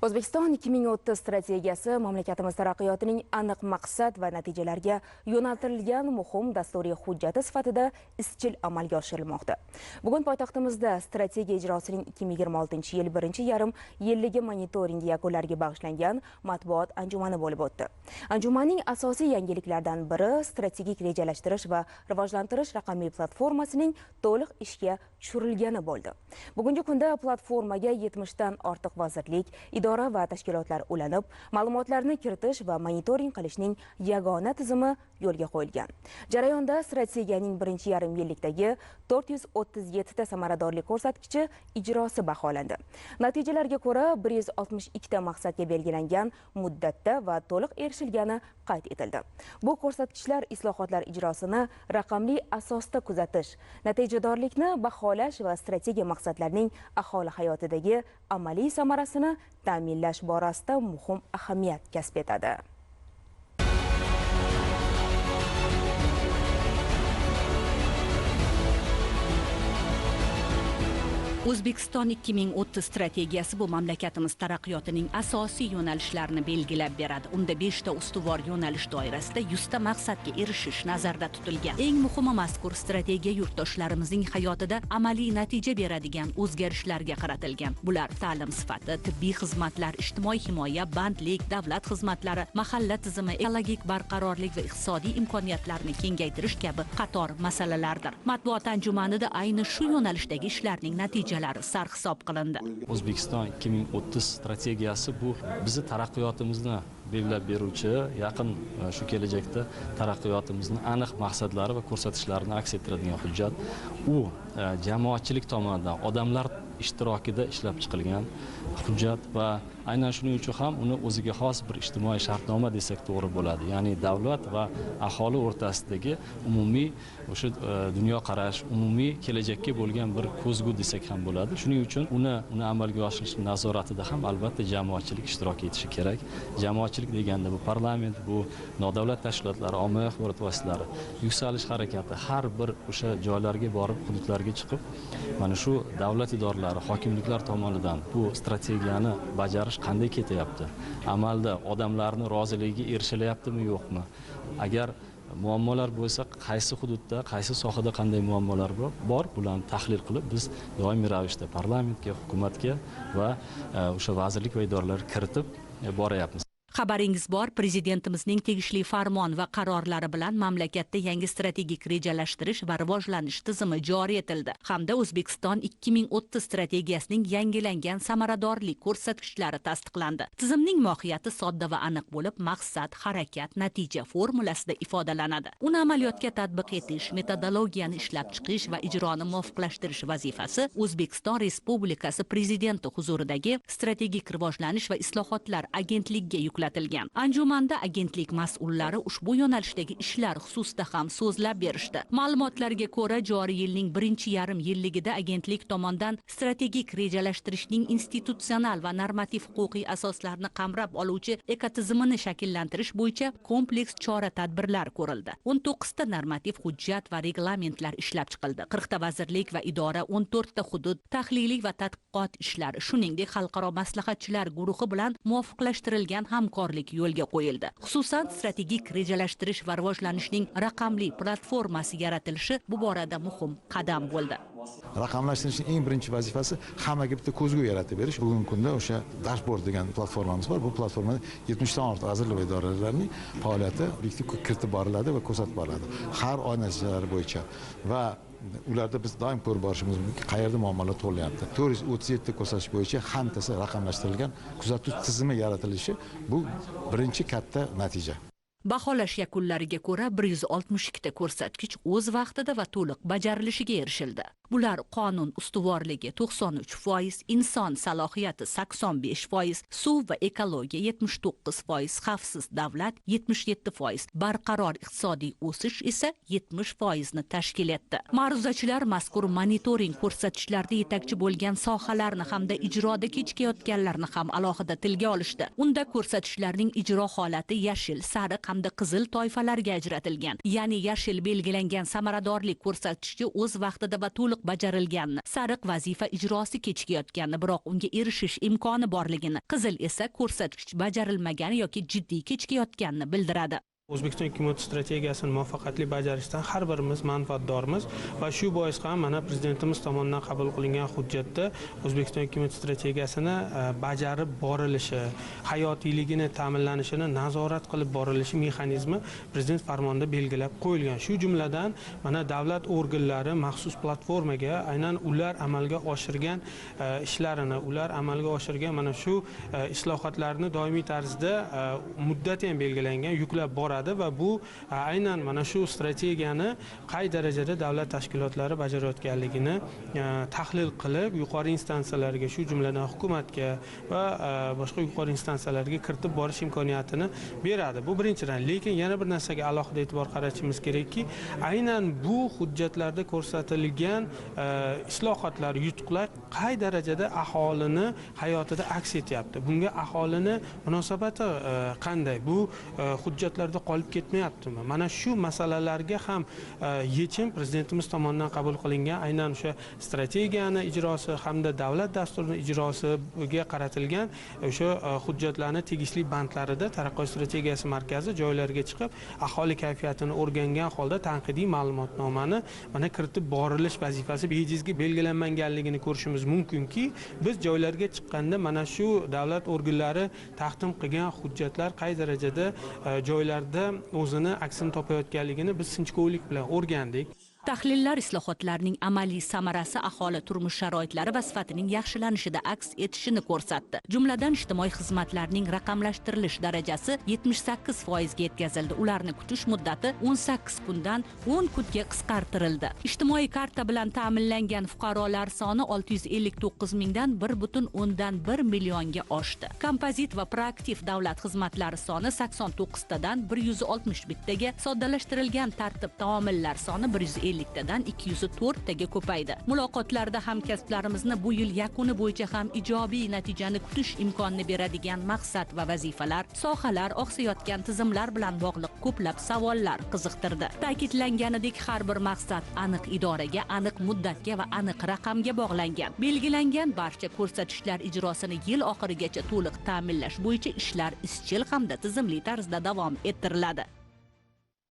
O'zbekiston 2030 strategiyasi mamlakatimiz taraqqiyotining aniq maqsad va natijalarga yo'naltirilgan muhim dasturiy hujjati sifatida izchil amalga oshirilmoqda. Bugun poytaxtimizda strategiya ijrosining 2026-yil birinchi yarim yilligi monitoringi yakunlariga bag'ishlangan matbuot anjumani bo'lib o'tdi. Anjumanning asosiy yangiliklaridan biri strategik rejalashtirish va rivojlantirish raqamli platformasining to'liq ishga tushirilgani bo'ldi. Bugungi kunda platformaga 70 dan ortiq vazirlik, idora va tashkilotlar ulanib, ma'lumotlarni kiritish va monitoring qilishning yagona tizimi yo'lga qo'yilgan. Jarayonda strategiyaning birinchi yarim yillikdagi 437 ta samaradorlik ko'rsatkichi ijrosi baholandi. Natijalarga ko'ra 162 ta maqsadga belgilangan muddatda va to'liq erishilgani qayd etildi. Bu ko'rsatkichlar islohotlar ijrosini raqamli asosda kuzatish, natijadorlikni baholash va strategiya maqsadlarining aholi hayotidagi amaliy samarasini ta'minlash borasida muhim ahamiyat kasb etadi. O'zbekiston 2030 strategiyasi bu mamlakatimiz taraqqiyotining asosiy yo'nalishlarini belgilab beradi. Unda 5 ta ustuvor yo'nalish doirasida 100 ta maqsadga erishish nazarda tutilgan. Eng muhimi mazkur strategiya yurtdoshlarimizning hayotida amaliy natija beradigan o'zgarishlarga qaratilgan. Bular ta'lim sifati, tibbiy xizmatlar, ijtimoiy himoya, bandlik, davlat xizmatlari, mahalla tizimi, ekologik barqarorlik va iqtisodiy imkoniyatlarni kengaytirish kabi qator masalalardir. Matbuot anjumanida ayni shu yo'nalishdagi ishlarning natijalari sarhisob qilindi. O'zbekiston 2030 strategiyasi bu bizni taraqqiyotimizni belgilab beruvchi, yaqin shu kelajakda taraqqiyotimizni aniq maqsadlari va ko'rsatkichlarini aks ettiradigan hujjat. U jamoatchilik tomonidan odamlar ishtirokida ishlab chiqilgan hujjat va aynan shuning uchun ham uni o'ziga xos bir ijtimoiy shartnoma desak to'g'ri bo'ladi. Ya'ni davlat va aholi o'rtasidagi umumiy o'sha dunyoqarash, umumiy kelajakka bo'lgan bir ko'zgu desak ham bo'ladi. Shuning uchun uni amalga oshirish nazoratida ham albatta jamoatchilik ishtirok etishi kerak. Jamoatchilik deganda bu parlament, bu nodavlat tashkilotlari, ommaviy axborot vositalari, yuksalish harakati har bir o'sha joylarga borib, hududlarga chiqib, mana shu davlat idoralari, hokimliklar tomonidan bu strategiyani bajarish qanday ketyapti? Amalda odamlarning roziligiga erishilyaptimi, yo'qmi? Agar muammolar bo'lsa, qaysi hududda, qaysi sohada qanday muammolar bor, bularni tahlil qilib biz doimiy ravishda parlamentga, hukumatga va o'sha vazirlik va idoralarga kiritib boryapmiz. Xabaringiz bor, prezidentimizning tegishli farmon va qarorlari bilan mamlakatda yangi strategik rejalashtirish va rivojlanish tizimi joriy etildi. Hamda O'zbekiston 2030 strategiyasining yangilangan samaradorlik ko'rsatkichlari tasdiqlandi. Tizimning mohiyati sodda va aniq bo'lib, maqsad, harakat, natija formulasida ifodalanadi. Uni amaliyotga tatbiq etish, metodologiyani ishlab chiqish va ijroni muvofiqlashtirish vazifasi O'zbekiston Respublikasi prezidenti huzuridagi strategik rivojlanish va islohotlar agentligiga yuklatilgan. Anjumanda agentlik mas'ullari ushbu yo'nalishdagi ishlar xususida ham so'zlab berishdi. Ma'lumotlarga ko'ra, joriy yilning birinchi yarim yilligida agentlik tomonidan strategik rejalashtirishning institutsional va normativ huquqiy asoslarini qamrab oluvchi ekotizimini shakllantirish bo'yicha kompleks chora-tadbirlar ko'rildi. 19 ta normativ hujjat va reglamentlar ishlab chiqildi. 40 ta vazirlik va idora, 14 ta hudud, tahliliy va tadqiqot ishlari, shuningdek xalqaro maslahatchilar guruhi bilan muvofiqlashtirilgan hamkorlik yo'lga qo'yildi. Xususan, strategik rejalashtirish va rivojlanishning raqamli platformasi yaratilishi bu borada muhim qadam bo'ldi. Raqamlashtirishning eng birinchi vazifasi hammaga bitta ko'zgu yaratib berish. Bugungi kunda o'sha dashbord degan platformamiz bor. Bu platformada 70 dan ortiq vazirlik va idoralarning faoliyati kiritib boriladi va ko'rsatib boriladi. Har oy natijalari bo'yicha va ularda biz doim ko'rib borishimiz mumkin, qayerda muammolar tug'ilyapti. 437 ko'rsatish bo'yicha hamtasi raqamlashtirilgan kuzatuv tizimi yaratilishi bu birinchi katta natija. Baholash yakunlariga ko'ra 162 ta ko'rsatkich o'z vaqtida va to'liq bajarilishiga erishildi. Bular qonun ustuvorligi 93%, inson salohiyati 85%, suv va ekologiya 79%, xavfsiz davlat 77%, barqaror iqtisodiy o'sish esa 70% ni tashkil etdi. Ma'ruzachilar mazkur monitoring ko'rsatkichlarda yetakchi bo'lgan sohalarni hamda ijroda kechikayotganlarni ham alohida tilga olishdi. Unda ko'rsatkichlarning ijro holati yashil, sariq hamda qizil toifalarga ajratilgan. Ya'ni yashil belgilangan samaradorlik ko'rsatkichi o'z vaqtida va to'liq to'liq bajarilganini, sariq vazifa ijrosi kechikayotganini, biroq unga erishish imkoni borligini, qizil esa ko'rsatkich bajarilmagani yoki jiddiy kechikayotganini bildiradi. O'zbekiston 2030 strategiyasini muvaffaqiyatli bajarishdan har birimiz manfaatdormiz va shu bois ham mana prezidentimiz tomonidan qabul qilingan hujjatda O'zbekiston 2030 strategiyasini bajarib borilishi, hayotiyligini ta'minlanishini nazorat qilib borilishi mexanizmi prezident farmonida belgilab qo'yilgan. Shu jumladan mana davlat organlari maxsus platformaga aynan ular amalga oshirgan ishlarini, ular amalga oshirgan mana shu islohotlarni doimiy tarzda muddati ham belgilangan yuklab boradi va bu aynan mana shu strategiyani qay darajada davlat tashkilotlari bajarayotganligini tahlil qilib yuqori instansiyalarga, shu jumladan hukumatga va boshqa yuqori instansiyalarga kiritib borish imkoniyatini beradi. Bu birinchidan, lekin yana bir narsaga alohida e'tibor qaratishimiz kerakki, aynan bu hujjatlarda ko'rsatilgan islohotlar, yutuqlar qay darajada aholini hayotida aks etyapti. Bunga aholini munosabati qanday? Bu hujjatlarda qolib ketmayaptimi? Mana shu masalalarga ham yechim prezidentimiz tomonidan qabul qilingan aynan o'sha strategiyani ijrosi hamda davlat dasturining ijrosiga qaratilgan o'sha hujjatlarning tegishli bandlarida Taraqqiyot strategiyasi markazi joylarga chiqib, aholi kayfiyatini o'rgangan holda tanqidiy ma'lumotnomani mana kiritib borilish vazifasi bejizga belgilanmaganligini ko'rishimiz mumkinki, biz joylarga chiqqanda mana shu davlat organlari taqdim qilgan hujjatlar qay darajada joylarda o'zini aksini topayotganligini biz sinchkovlik bilan o'rgandik. Tahlillar islohotlarning amaliy samarasi aholi turmush sharoitlari va sifatining yaxshilanishida aks etishini ko'rsatdi. Jumladan ijtimoiy xizmatlarning raqamlashtirilish darajasi 78% ga yetkazildi. Ularni kutish muddati 18 kundan 10 kunga qisqartirildi. Ijtimoiy karta bilan ta'minlangan fuqarolar soni 659 mingdan 1,1 millionga oshdi. Kompozit va proaktiv davlat xizmatlari soni 89 tadan 161 taga, soddalashtirilgan tartib taomillar soni 150 dan 204 taga ko'paydi. Muloqotlarda hamkasblarimizni bu yil yakuni bo'yicha ham ijobiy natijani kutish imkonini beradigan maqsad va vazifalar, sohalar, oqsayotgan tizimlar bilan bog'liq ko'plab savollar qiziqtirdi. Ta'kidlanganidek, har bir maqsad aniq idoraga, aniq muddatga va aniq raqamga bog'langan. Belgilangan barcha ko'rsatishlar ijrosini yil oxirigacha to'liq ta'minlash bo'yicha ishlar izchil hamda tizimli tarzda davom ettiriladi.